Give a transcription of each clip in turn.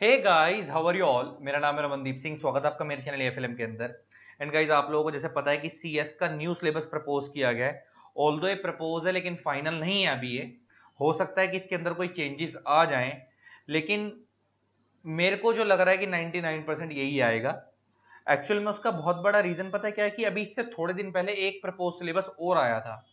Hey guys, how are you all. मेरा नाम है रमनदीप सिंह। स्वागत है आपका मेरे चैनल एफएलएम के अंदर। एंड गाइस, आप लोगों को जैसे पता है कि सीएस का न्यू सिलेबस प्रपोज किया गया है। ऑल्दो ये प्रपोज है लेकिन फाइनल नहीं है अभी ये। हो सकता है कि इसके अंदर कोई चेंजेस आ जाएं, लेकिन मेरे को जो लग रहा है कि 99% यही आएगा। एक्चुअल में उसका बहुत बड़ा रीजन पता है क्या है कि अभी इससे थोड़े दिन पहले एक प्रपोज सिलेबस और आया था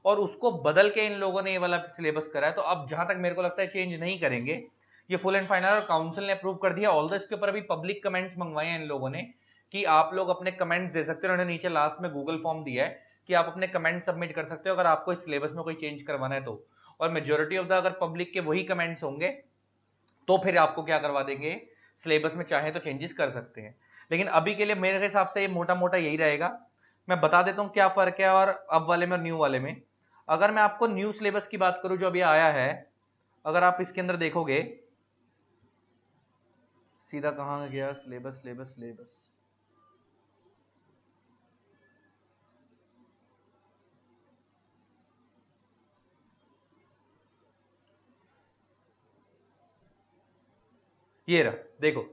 और उसको बदल के इन लोगों ने ये वाला सिलेबस करा है। तो अब जहां तक मेरे को लगता है चेंज नहीं करेंगे। ये फुल एंड फाइनल और काउंसिल ने अप्रूव कर दिया। ऑल द इसके ऊपर अभी पब्लिक कमेंट्स मंगवाए हैं इन लोगों ने कि आप लोग अपने कमेंट्स दे सकते हो। उन्होंने नीचे लास्ट में गूगल फॉर्म दिया है कि आप अपने कमेंट सबमिट कर सकते हो अगर आपको इस सिलेबस में कोई चेंज करवाना है तो। और मेजोरिटी ऑफ द अगर पब्लिक के वही कमेंट्स होंगे तो फिर आपको क्या करवा देंगे, सिलेबस में चाहे तो चेंजेस कर सकते हैं। लेकिन अभी के लिए मेरे हिसाब से ये मोटा मोटा यही रहेगा। मैं बता देता हूँ क्या फर्क है और अब वाले में और न्यू वाले में। अगर मैं आपको न्यू सिलेबस की बात करूं जो अभी आया है, अगर आप इसके अंदर देखोगे, सीधा कहां गया सिलेबस सिलेबस सिलेबस, ये रहा देखो।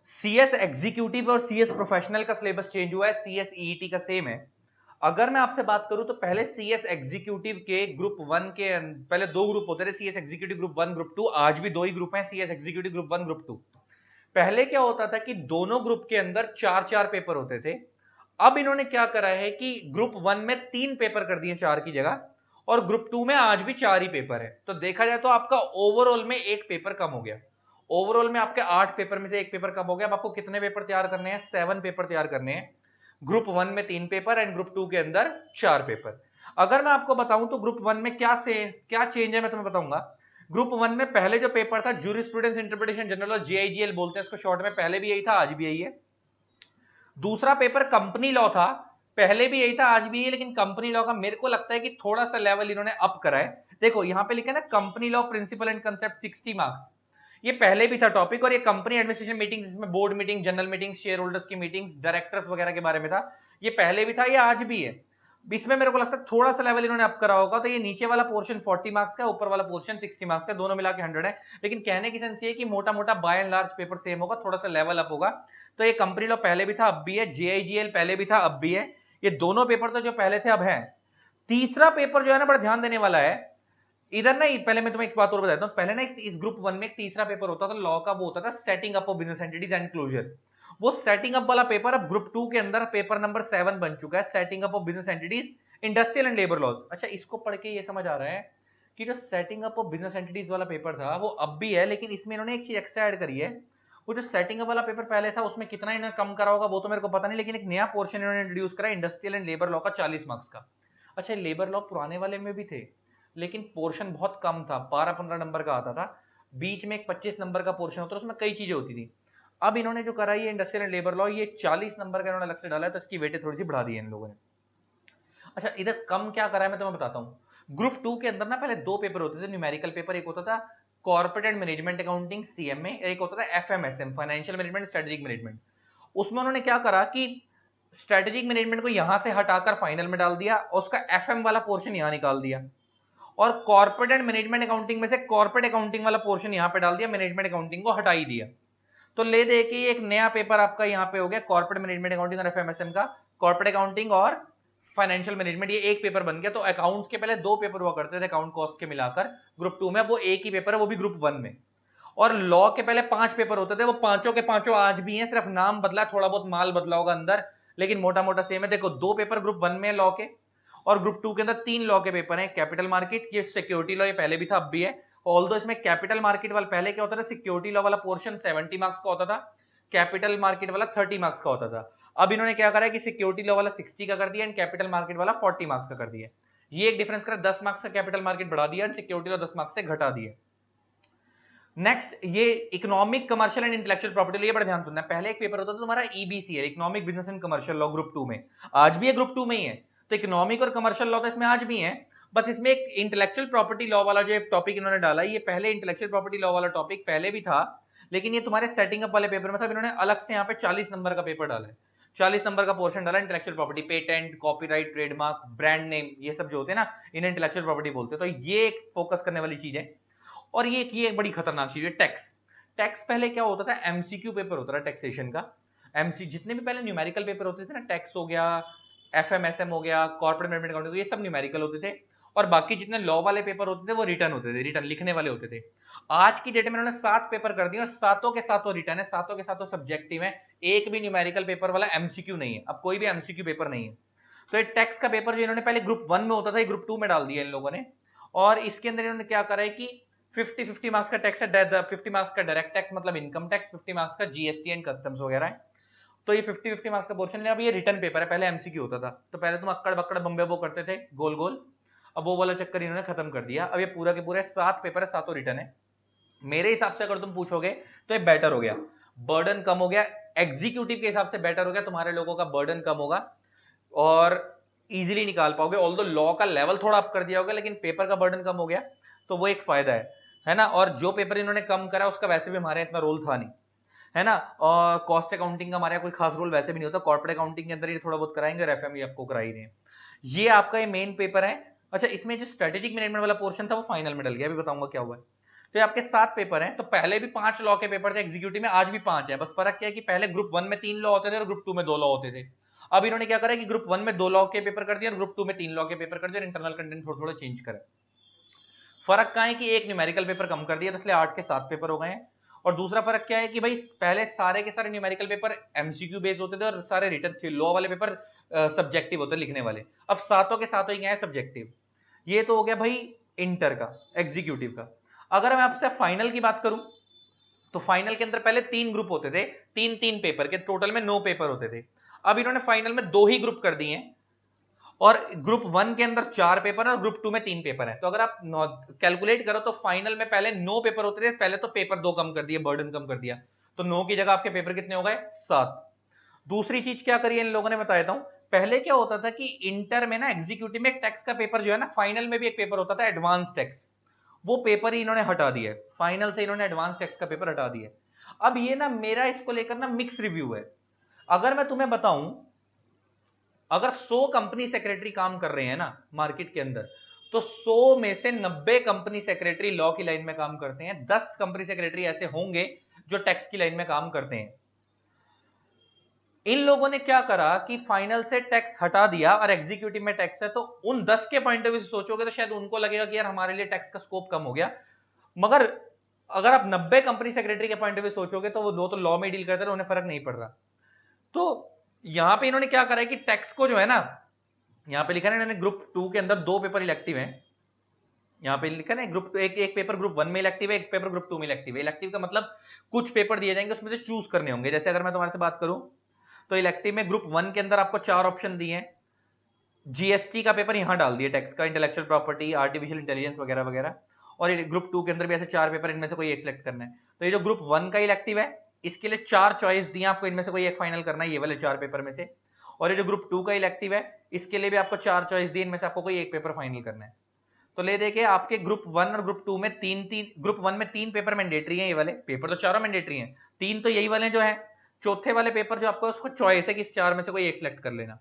सीएस एग्जीक्यूटिव और सीएस प्रोफेशनल का सिलेबस चेंज हुआ है, सीएस ईईटी का सेम है। अगर मैं आपसे बात करूं तो पहले सीएस एग्जीक्यूटिव के ग्रुप वन के पहले दो ग्रुप होते थे, CS executive group one group two. आज भी दो ही ग्रुप हैं, CS executive group one group two. पहले क्या होता था कि दोनों ग्रुप के अंदर चार चार पेपर होते थे। अब इन्होंने क्या करा है कि ग्रुप वन में तीन पेपर कर दिए चार की जगह, और ग्रुप टू में आज भी चार ही पेपर है। तो देखा जाए तो आपका ओवरऑल में एक पेपर कम हो गया। ओवरऑल में आपके 8 पेपर में से एक पेपर कम हो गया। अब आपको कितने पेपर तैयार करने हैं? 7 पेपर तैयार करने हैं। ग्रुप वन में 3 पेपर एंड ग्रुप टू के अंदर 4 पेपर। अगर मैं आपको बताऊं तो ग्रुप वन में क्या चेंज है मैं तुम्हें बताऊंगा। ग्रुप वन में पहले जो पेपर था जूरिस्प्रूडेंस इंटरप्रिटेशन जनरल, जेआईजीएल बोलते हैं इसको शॉर्ट में, पहले भी यही था आज भी यही है। दूसरा पेपर कंपनी लॉ था, पहले भी यही था आज भी यही, लेकिन कंपनी लॉ का मेरे को लगता है कि थोड़ा सा लेवल इन्होंने अप करा है। देखो यहां पे लिखा है ना, company law principal and concept 60 marks. ये पहले भी था टॉपिक, और ये कंपनी एडमिनिस्ट्रेशन मीटिंग्स, इसमें board meeting, general meeting, share holders की मीटिंग्स, डायरेक्टर्स वगैरह के बारे में था। ये पहले भी था, ये आज भी है। इसमें मेरे को लगता है थोड़ा सा लेवल इन्होंने अप करा होगा। तो ये नीचे वाला पोर्शन 40 मार्क्स का, ऊपर वाला पोर्शन 60 मार्क्स का, दोनों मिला के 100 है। लेकिन कहने की सेंस ये है कि मोटा मोटा by and large paper same होगा, थोड़ा सा लेवल अप होगा। तो ये कंपनी लॉ पहले भी था अब भी है, जेआईजीएल पहले भी था अब भी है। ये दोनों पेपर तो जो पहले थे अब है। तीसरा पेपर जो है ना, बड़ा ध्यान देने वाला है इधर ना। पहले मैं तुम्हें एक बात और बताता हूं। पहले ना इस ग्रुप वन में एक तीसरा पेपर होता था लॉ का, वो होता था setting up of business entities and closure. वो सेटिंग अप वाला पेपर अब ग्रुप टू के अंदर पेपर नंबर 7 बन चुका है, setting up of business entities, industrial and labour laws. अच्छा, इसको पढ़ के ये समझ आ रहा है कि जो setting up of business entities वाला पेपर था वो अब भी है, लेकिन इसमें इन्होंने एक चीज एक्स्ट्रा ऐड करी है। वो जो सेटिंग अप वाला पेपर पहले था उसमें कितना इन्होंने कम करा होगा वो तो मेरे को पता नहीं, लेकिन एक नया पोर्शन इन्होंने इंट्रोड्यूस करा इंडस्ट्रियल एंड लेबर लॉ का 40 मार्क्स का। अच्छा, लेबर लॉ पुराने वाले में भी थे, लेकिन पोर्शन बहुत कम था, 12-15 नंबर का आता था। बीच में एक 25 नंबर का पोर्शन होता था, उसमें कई चीजें होती थी। अब इन्होंने जो करा ये इंडस्ट्रियल एंड लेबर लॉ, ये 40 नंबर का इन्होंने अलग से डाला है, तो इसकी वेटेज थोड़ी सी बढ़ा दी है इन लोगों ने। अच्छा, इधर कम क्या करा है मैं तुम्हें बताता हूँ। ग्रुप टू के अंदर ना पहले दो पेपर होते थे न्यूमेरिकल पेपर। एक होता था corporate and management accounting CMA, एक होता था एफएमएसएम फाइनेंशियल मैनेजमेंट स्ट्रेटेजिक मैनेजमेंट। उसमें उन्होंने क्या करा कि स्ट्रेटेजिक मैनेजमेंट को यहां से हटाकर फाइनल में डाल दिया और उसका एफएम वाला पोर्शन यहां निकाल दिया, और कॉर्पोरेट एंड मैनेजमेंट अकाउंटिंग में से कॉर्पोरेट अकाउंटिंग वाला पोर्शन यहां पे डाल दिया, मैनेजमेंट अकाउंटिंग को हटा ही दिया। तो ले दे कि एक नया पेपर आपका यहाँ पे हो गया कॉर्पोरेट मैनेजमेंट अकाउंटिंग और एफएमएसएम का, कॉर्पोरेट अकाउंटिंग और फाइनेंशियल मैनेजमेंट, ये एक पेपर बन गया। तो अकाउंट्स के पहले दो पेपर हुआ करते थे अकाउंट कॉस्ट के मिलाकर, ग्रुप टू में वो एक ही पेपर है, वो भी ग्रुप वन में। और लॉ के पहले 5 पेपर होते थे, वो पांचों के पांचों आज भी हैं, सिर्फ नाम बदला, थोड़ा बहुत माल बदला होगा अंदर, लेकिन मोटा मोटा सेम है। देखो दो पेपर ग्रुप वन में लॉ के, और ग्रुप टू के अंदर 3 लॉ के पेपर हैं। कैपिटल मार्केट, ये सिक्योरिटी लॉ, ये पहले भी था अब भी है। ऑल्दो इसमें कैपिटल मार्केट वाला पहले क्या होता था, सिक्योरिटी लॉ वाला पोर्शन 70 मार्क्स का होता था, कैपिटल मार्केट वाला 30 मार्क्स का होता था। अब इन्होंने क्या करा है कि सिक्योरिटी लॉ वाला 60 का कर दिया एंड कैपिटल मार्केट वाला 40 मार्क्स का कर दिया। ये एक डिफरेंस करा, 10 मार्क्स का कैपिटल मार्केट बढ़ा दिया एंड सिक्योरिटी लॉ 10 मार्क्स से घटा दिया। नेक्स्ट, ये economic commercial and intellectual property, ये बड़ा ध्यान सुनना है। पहले एक पेपर होता था तुम्हारा ईबीसी है, economic business and commercial law, group two में, आज भी है ग्रुप टू में ही है। तो इकोनॉमिक और कमर्शियल लॉ तो इसमें आज भी है, बस इसमें एक इंटेलेक्चुअल प्रॉपर्टी लॉ वाला जो टॉपिक इन्होंने डाला है, ये पहले इंटेलेक्चुअल प्रॉपर्टी लॉ वाला टॉपिक पहले भी था, लेकिन ये तुम्हारे सेटिंग अप वाले पेपर में था। इन्होंने अलग से यहाँ पे 40 नंबर का पेपर डाला है, 40 नंबर का पोर्शन डाला intellectual property, patent, copyright, trademark, brand name, ये सब जो होते हैं ना, इन्हें इंटेलेक्चुअल प्रॉपर्टी बोलते हैं। तो ये एक फोकस करने वाली चीज है। और ये एक बड़ी खतरनाक चीज है, टैक्स। टैक्स पहले क्या होता था, एमसीक्यू पेपर होता था टैक्सेशन का। एमसी जितने भी पहले न्यूमेरिकल पेपर होते थे ना, टैक्स हो गया, एफएमएसएम हो गया, कॉर्पोरेट मैनेजमेंट अकाउंटिंग, ये सब न्यूमेरिकल होते थे। और बाकी जितने लॉ वाले पेपर होते थे वो रिटर्न होते थे, रिटर्न लिखने वाले होते थे। आज की डेट में उन्होंने 7 पेपर कर दिए और सातों के सातों रिटर्न है, सातों के सातों सब्जेक्टिव है, एक भी न्यूमेरिकल पेपर वाला एमसीक्यू नहीं है, अब कोई भी एमसीक्यू पेपर नहीं है। तो ये टैक्स का पेपर जो इन्होंने पहले ग्रुप 1 में होता था, ग्रुप 2 में डाल दिया इन लोगों ने। और इसके अंदर इन्होंने क्या करा है कि 50-50 मार्क्स का टैक्स है, 50 मार्क्स का डायरेक्ट टैक्स मतलब इनकम टैक्स, 50 मार्क्स का जीएसटी एंड कस्टम्स वगैरह है। तो ये 50-50 मार्क्स का पोर्शन है। अब ये रिटर्न पेपर है, पहले एमसीक्यू होता था। तो पहले तुम अक्कड़ बक्कड़ बम्बे वो करते थे गोल गोल, अब वो वाला चक्कर इन्होंने खत्म कर दिया। अब ये पूरा के पूरे 7 पेपर है, सातों रिटर्न है। मेरे हिसाब से अगर तुम पूछोगे तो ये बेटर हो गया, बर्डन कम हो गया, एग्जीक्यूटिव के हिसाब से बेटर हो गया, तुम्हारे लोगों का बर्डन कम होगा और इजीली निकाल पाओगे। ऑल्दो लॉ का लेवल थोड़ा अप कर दिया होगा, लेकिन पेपर का बर्डन कम हो गया, तो वो एक फायदा है ना। और जो पेपर इन्होंने कम करा उसका वैसे भी हमारे इतना रोल था नहीं, है ना। और कॉस्ट अकाउंटिंग का हमारे यहाँ कोई खास रोल वैसे भी नहीं होता, कॉर्पोरेट अकाउंटिंग के अंदर ये थोड़ा बहुत कराएंगे और एफएम आपको करा ही रहे हैं। ये आपका ये मेन पेपर है। अच्छा, इसमें जो स्ट्रेटेजिक मैनेजमेंट वाला पोर्शन था वो फाइनल में डल गया, अभी बताऊंगा क्या हुआ है। तो ये आपके 7 पेपर हैं। तो पहले भी 5 लॉ के पेपर थे एग्जीक्यूटिव में, आज भी 5 है। बस फर्क क्या है कि पहले ग्रुप 1 में 3 लॉ होते थे और ग्रुप 2 में 2 लॉ होते थे। अब इन्होंने क्या करा कि ग्रुप 1 में 2 लॉ के पेपर कर दिए और ग्रुप 2 में 3 लॉ के पेपर कर दिए और इंटरनल कंटेंट थोड़ा थोड़ा चेंज करा। फर्क क्या है कि एक न्यूमेरिकल पेपर कम कर दिया, तो इसलिए 8 के 7 पेपर हो गए हैं। और दूसरा फर्क क्या है कि भाई पहले सारे के सारे न्यूमेरिकल पेपर एमसीक्यू बेस्ड होते थे और सारे रिटर्न थे, लॉ वाले पेपर सब्जेक्टिव होते लिखने वाले। अब सातों के सातों ही क्या है, सब्जेक्टिव। ये तो हो गया भाई इंटर का, एग्जीक्यूटिव का। अगर मैं आपसे फाइनल की बात करूं तो फाइनल के अंदर पहले 3 ग्रुप होते थे, 3-3 पेपर के, टोटल में 9 पेपर होते थे। अब इन्होंने फाइनल में 2 ही ग्रुप कर दिए हैं और ग्रुप 1 के अंदर 4 पेपर है और ग्रुप 2 में 3 पेपर है। तो अगर आप कैलकुलेट करो तो फाइनल में पहले 9 पेपर होते थे, पहले तो पेपर 2 कम कर दिए, बर्डन कम कर दिया, तो 9 की जगह आपके पेपर कितने हो गए, 7। दूसरी चीज क्या करी है इन लोगों ने, बता देता हूं। पहले क्या होता था कि इंटर में ना एग्जीक्यूटिव में एक टैक्स का पेपर जो है ना, फाइनल में भी एक पेपर होता था एडवांस टैक्स, वो पेपर ही इन्होंने हटा दिया है, फाइनल से इन्होंने एडवांस टैक्स का पेपर हटा दिया है। अब ये ना मेरा इसको लेकर ना मिक्स रिव्यू है। अगर मैं तुम्हें बताऊं, अगर 100 कंपनी सेक्रेटरी काम कर रहे हैं ना मार्केट के अंदर, तो 100 में से 90 कंपनी सेक्रेटरी लॉ की लाइन में काम करते हैं, 10 कंपनी सेक्रेटरी ऐसे होंगे जो टैक्स की लाइन में काम करते हैं। इन लोगों ने क्या करा कि फाइनल से टैक्स हटा दिया और एग्जीक्यूटिव में टैक्स है, तो उन 10 के पॉइंट ऑफ व्यू से सोचोगे तो शायद उनको लगेगा कि यार हमारे लिए टैक्स का स्कोप कम हो गया। मगर अगर आप 90 कंपनी सेक्रेटरी के पॉइंट ऑफ व्यू सोचोगे तो वो दो तो लॉ में डील करते हैं, उन्हें फर्क नहीं पड़ रहा। तो यहां पे इन्होंने क्या करा है कि टैक्स को जो है ना, यहां पे लिखा है इन्होंने ग्रुप 2 के अंदर 2 पेपर इलेक्टिव हैं। यहां पे लिखा है ग्रुप एक पेपर ग्रुप 1 में इलेक्टिव है, एक पेपर ग्रुप 2 में इलेक्टिव है। इलेक्टिव का मतलब कुछ पेपर दिए जाएंगे, उसमें से चूज करने होंगे। जैसे अगर मैं तुम्हारे से बात करूं तो इलेक्टिव में ग्रुप 1 के अंदर आपको 4 ऑप्शन दिए हैं। जीएसटी का पेपर यहां डाल दिया, टैक्स का, इंटेलेक्चुअल प्रॉपर्टी, आर्टिफिशियल इंटेलिजेंस वगैरह वगैरह। और ग्रुप 2 के अंदर भी ऐसे 4 पेपर, इनमें से कोई एक सिलेक्ट करना है। तो ये जो ग्रुप 1 का इलेक्टिव है, इसके लिए 4 चॉइस दिए आपको, इनमें से कोई एक फाइनल करना है, ये वाले 4 पेपर में से। और ये जो ग्रुप 2 का इलेक्टिव है, इसके लिए भी आपको 4 चॉइस दिए, इनमें से आपको कोई एक पेपर फाइनल करना है। तो ले देखिए आपके ग्रुप 1 और ग्रुप 2 में 3-3, ग्रुप 1 में 3 पेपर मैंडेटरी हैं, ये वाले पेपर तो चारों मैंडेटरी हैं, 3 तो यही वाले जो है। चौथे वाले पेपर जो आपको उसको चॉइस है कि इस 4 में से कोई एक सिलेक्ट कर लेना।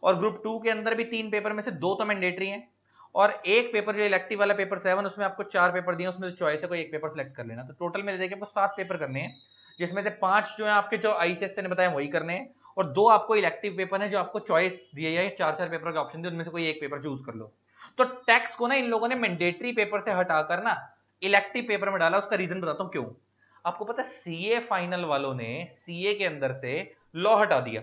और ग्रुप 2 के अंदर भी 3 पेपर में से 2 तो मैंडेटरी हैं और एक पेपर जो इलेक्टिव वाला पेपर 7, उसमें आपको 4 पेपर दिए, उसमें से चॉइस है कोई एक पेपर सिलेक्ट कर लेना। तो टोटल में देखिए आपको 7 पेपर करने हैं, जिसमें से 5 जो है आपके जो आईसीएस ने बताया वही करने हैं और 2 आपको इलेक्टिव पेपर है जो आपको चॉइस दिए है, 4-4 पेपर के ऑप्शन दिए, उनमें से कोई एक पेपर चूज कर लो। तो टैक्स को ना इन लोगों ने मैंडेटरी पेपर से हटाकर ना इलेक्टिव पेपर में डाला। उसका रीजन बताता हूं क्यों। आपको पता है सीए फाइनल वालों ने सीए के अंदर से लॉ हटा दिया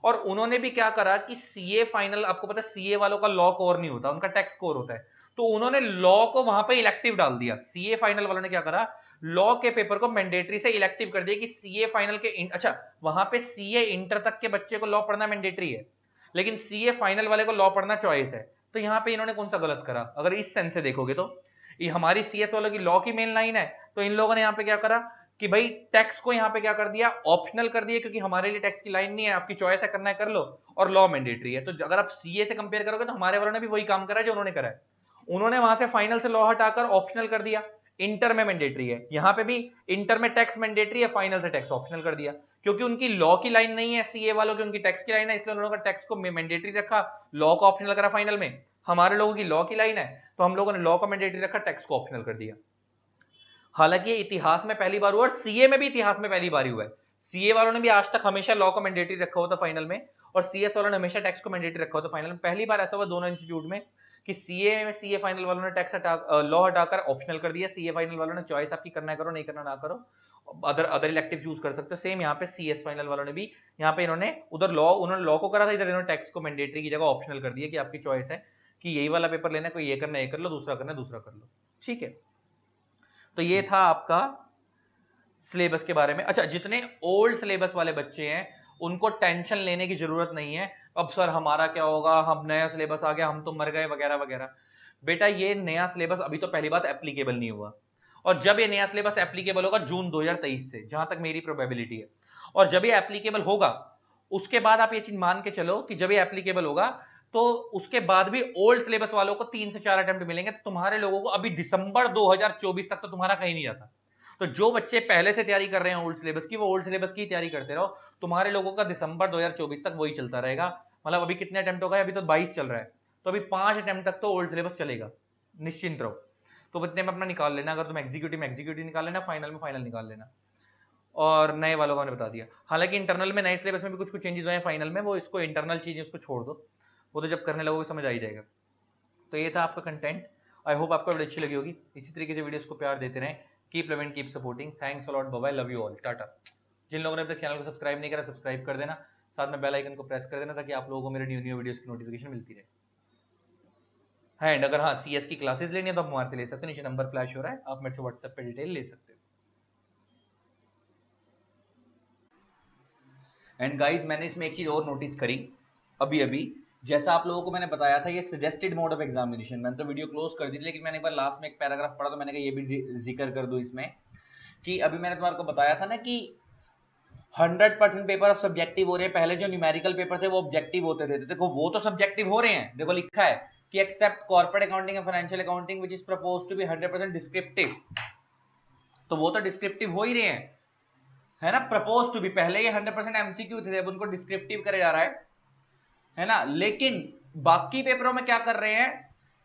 और उन्होंने भी क्या करा कि सीए फाइनल, आपको पता है सीए वालों का लॉ कोर नहीं होता, उनका टैक्स कोर होता है, तो उन्होंने लॉ को वहां पे इलेक्टिव डाल दिया। सीए फाइनल वालों ने क्या करा, लॉ के पेपर को मैंडेटरी से इलेक्टिव कर दिया कि सीए फाइनल के अच्छा वहां पे सीए इंटर तक के बच्चे को लॉ पढ़ना मैंडेटरी है, लेकिन सीए फाइनल वाले को लॉ पढ़ना चॉइस है। तो यहां पे इन्होंने कौन सा गलत करा, अगर इस सेंस से देखोगे तो ये हमारी सीएस वालों की लॉ की मेन लाइन है, तो इन लोगों ने यहां पे क्या करा कि भाई टैक्स को यहां पे क्या कर दिया, ऑप्शनल कर दिया, क्योंकि हमारे लिए टैक्स की लाइन नहीं है, आपकी चॉइस है, करना है कर लो, और लॉ मैंडेटरी है। तो अगर आप सीए से कंपेयर करोगे तो हमारे वालों ने भी वही काम करा जो उन्होंने करा है। उन्होंने वहां से फाइनल से लॉ हटाकर ऑप्शनल कर दिया, इंटर में मैंडेटरी है, यहां पे भी इंटर में टैक्स मैंडेटरी है, फाइनल से टैक्स ऑप्शनल कर दिया। क्योंकि उनकी लॉ की लाइन नहीं है सीए वालों की, उनकी टैक्स की लाइन है, इसलिए उन्होंने टैक्स को मैंडेटरी रखा, लॉ को ऑप्शनल करा फाइनल में। हमारे लोगों की लॉ की लाइन है तो हम लोगों ने लॉ को मैंडेटरी रखा, टैक्स को ऑप्शनल कर दिया। हालांकि इतिहास में पहली बार हुआ और सीए में भी इतिहास में पहली बार हुआ है। सीए वालों ने भी आज तक हमेशा लॉ को मैंडेटरी रखा हुआ था फाइनल में, और सीएस वालों ने हमेशा टैक्स को मैंडेटरी रखा हुआ था फाइनल में। पहली बार ऐसा हुआ दोनों इंस्टीट्यूट में कि सीए में सीए फाइनल वालों ने टैक्स लॉ हटाकर ऑप्शनल कर दिया, सीए फाइनल वालों ने चॉइस आपकी करना है करो, नहीं करना ना करो, अदर इलेक्टिव चूज कर सकते हो। सेम यहाँ पे सीएस फाइनल वालों ने भी, यहाँ पे इन्होंने उधर उन्होंने लॉ को करा था, इधर इन्होंने टैक्स को मैंडेटरी की जगह ऑप्शनल कर दिया कि आपकी चॉइस है कि यही वाला पेपर लेना है, कोई ये करना है ये कर लो, दूसरा करना है दूसरा कर लो। ठीक है, तो ये था आपका सिलेबस के बारे में। अच्छा, जितने ओल्ड सिलेबस वाले बच्चे हैं उनको टेंशन लेने की जरूरत नहीं है, अब सर हमारा क्या होगा, हम नया सिलेबस आ गया, हम तो मर गए वगैरह वगैरह। बेटा ये नया सिलेबस अभी तो पहली बात एप्लीकेबल नहीं हुआ, और जब ये नया सिलेबस एप्लीकेबल होगा जून 2023 से, जहां तक मेरी प्रोबेबिलिटी है, और जब ये एप्लीकेबल होगा उसके बाद आप ये चीज मान के चलो कि जब ये एप्लीकेबल होगा तो उसके बाद भी ओल्ड सिलेबस वालों को 3 से 4 अटेम्प्ट मिलेंगे। तुम्हारे लोगों को अभी दिसंबर 2024 तक तो तुम्हारा कहीं नहीं जाता। तो जो बच्चे पहले से तैयारी कर रहे हैं ओल्ड सिलेबस की, वो ओल्ड सिलेबस की तैयारी करते रहो, तुम्हारे लोगों का दिसंबर 2024 तक वही चलता रहेगा। मतलब अभी कितने अटेम्प्ट हो गए, अभी तो 22 चल रहा है, तो अभी 5 अटेम्प्ट तक तो ओल्ड सिलेबस चलेगा, निश्चिंत रहो। तो इतने में अपना निकाल लेना, अगर तुम एग्जीक्यूटिव में एग्जीक्यूटिव निकाल लेना, फाइनल में फाइनल निकाल लेना। और नए वालों का मैंने बता दिया, हालांकि इंटरनल में नए सिलेबस में भी कुछ कुछ चेंजेस हुए हैं फाइनल में, वो इसको इंटरनल चीजें उसको छोड़ दो, वो तो जब करने लगोगे समझ आ ही जाएगा। तो ये था आपका कंटेंट, आई होप आपको वीडियो अच्छी लगी होगी। इसी तरीके से वीडियोस को प्यार देते रहें, keep loving keep supporting, thanks a lot, bye bye, love you all, tata. जिन लोगों ने अभी तक चैनल को सब्सक्राइब नहीं करा सब्सक्राइब कर देना, साथ में बेल आइकन को प्रेस कर देना ताकि आप लोगों को मेरे न्यू वीडियोस की नोटिफिकेशन मिलती रहे। एंड अगर हाँ सीएस की क्लासेस लेनी है तो आप हमारे से ले सकते हो, नीचे नंबर फ्लैश हो रहा है, आप मेरे से व्हाट्सएप पे डिटेल ले सकते हो। एंड गाइस मैंने इसमें एक चीज और नोटिस करी अभी अभी, जैसा आप लोगों को मैंने बताया था ये सजेस्टेड मोड ऑफ एग्जामिनेशन, मैंने तो वीडियो क्लोज कर दी थी, लेकिन मैंने एक बार लास्ट में एक पैराग्राफ पढ़ा तो मैंने कहा ये भी जिक्र कर दूं इसमें, कि अभी मैंने तुम्हारे को बताया था ना कि 100% पेपर अब सब्जेक्टिव हो रहे हैं, पहले जो न्यूमेरिकल पेपर थे वो ऑब्जेक्टिव होते थे, देखो वो तो सब्जेक्टिव हो रहे हैं, देखो लिखा है कि except corporate accounting and financial accounting which is proposed to be 100% descriptive, तो वो तो डिस्क्रिप्टिव हो ही रहे हैं, है ना, प्रपोज टू बी, पहले ये 100% एमसीक्यू थे, अब उनको डिस्क्रिप्टिव करे जा रहा है ना। लेकिन बाकी पेपरों में क्या कर रहे हैं,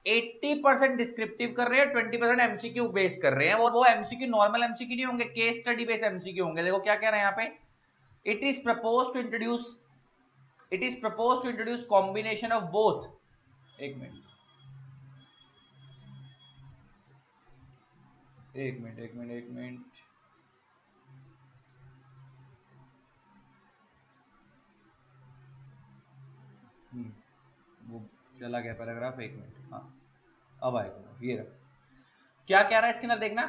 80% डिस्क्रिप्टिव कर रहे हैं, 20% एमसीक्यू बेस कर रहे हैं, और वो एमसीक्यू नॉर्मल एमसीक्यू नहीं होंगे, केस स्टडी बेस एमसीक्यू होंगे। देखो क्या कह रहे हैं यहाँ पे, it is propose to introduce combination of both, एक मिनट एक मिनट एक मिनट एक मिनट, वो चला गया पैराग्राफ, एक मिनट, हाँ अब आएगा, ये रहा। क्या कह रहा है इसके अंदर देखना,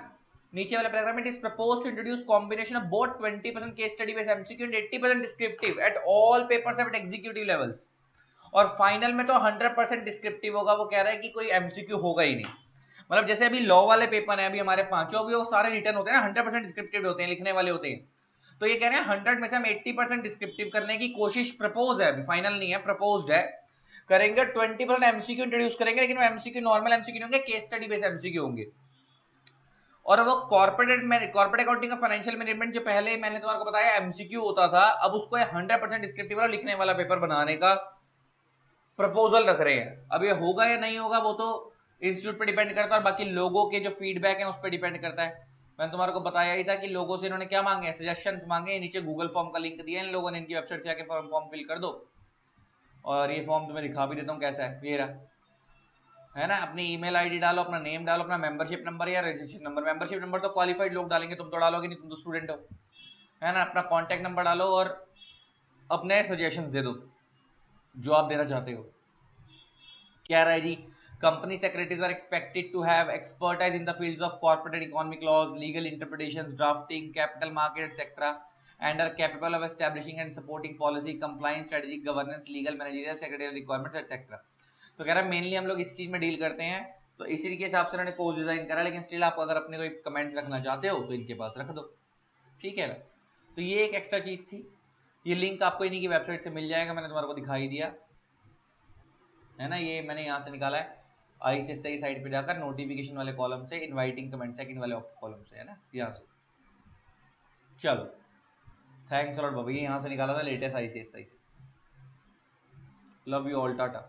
नीचे वाले पैराग्राफ में, it is proposed to introduce combination of both 20% case study based MCQ and 80% descriptive at all papers at executive levels, और फाइनल में तो 100% डिस्क्रिप्टिव होगा। वो कह रहा है कि कोई एमसीक्यू होगा ही नहीं, मतलब जैसे अभी लॉ वाले पेपर है अभी हमारे पांचों, भी वो सारे रिटर्न होते हैं ना, 100% डिस्क्रिप्टिव होते हैं, लिखने वाले होते हैं, तो ये कह रहे हैं 100 में से हम 80% डिस्क्रिप्टिव करने की कोशिश, प्रपोज है, अभी फाइनल नहीं है, प्रपोज्ड है, करेंगे। 20% एमसीक्यू इंट्रोड्यूस करेंगे, लेकिन वो एमसीक्यू नॉर्मल एमसीक्यू नहीं होंगे, केस स्टडी बेस्ड एमसीक्यू होंगे। और वो कॉर्पोरेट अकाउंटिंग और फाइनेंशियल मैनेजमेंट जो पहले मैंने तुम्हारे को बताया एमसीक्यू होता था, अब उसको 100% डिस्क्रिप्टिव वाला लिखने वाला पेपर बनाने का प्रपोजल रख रहे हैं। अब ये होगा या नहीं होगा वो तो इंस्टीट्यूट पे डिपेंड करता है, और बाकी लोगों के जो फीडबैक है उस पर डिपेंड करता है। मैंने तुम्हारे को बताया ही था कि लोगों से इन्होंने क्या मांगे, सजेशंस मांगे, नीचे गूगल फॉर्म का लिंक दिया इन लोगों ने, इनकी वेबसाइट से आके फॉर्म फिल कर दो, और ये फॉर्म तुम्हें दिखा भी देता हूँ कैसा है, ये रहा, है ना। अपनी ईमेल आईडी डालो, अपना नेम डालो, अपना मेंबरशिप नंबर या रजिस्ट्रेशन नंबर, मेंबरशिप नंबर तो क्वालिफाइड लोग डालेंगे, तुम तो डालोगे नहीं, तुम तो स्टूडेंट हो, है ना। अपना कॉन्टैक्ट नंबर डालो और अपने सजेशंस दे दो जो आप देना चाहते हो। क्या रहा है जी, company secretaries are expected to have expertise in the fields of corporate economic laws, legal interpretations, drafting, capital market etcetera, and are capable of establishing and supporting policy, compliance, strategic governance, legal, managerial, secretarial requirements, etc. तो कह रहा है mainly हम लोग इस चीज में deal करते हैं, तो इसी के हिसाब से उन्होंने कोर्स डिजाइन करा, लेकिन स्टिल आप अगर अपने कोई कमेंट्स रखना चाहते हो तो इनके पास रख दो, ठीक है ना। तो ये एक एक्स्ट्रा चीज थी, ये लिंक आपको इन्हीं की वेबसाइट से मिल जाएगा, मैंने तुम्हारे को दिखाई दिया है ना, ये मैंने यहाँ से निकाला है ICSI साइट पे जाकर, नोटिफिकेशन वाले कॉलम से, इनवाइटिंग कमेंट सेकंड वाले कॉलम से, है ना, यहाँ से। चलो थैंक्स अ लॉट बाबा, ये यहाँ से निकाला था लेटेस्ट ICSI से, लव यू ऑल, टाटा।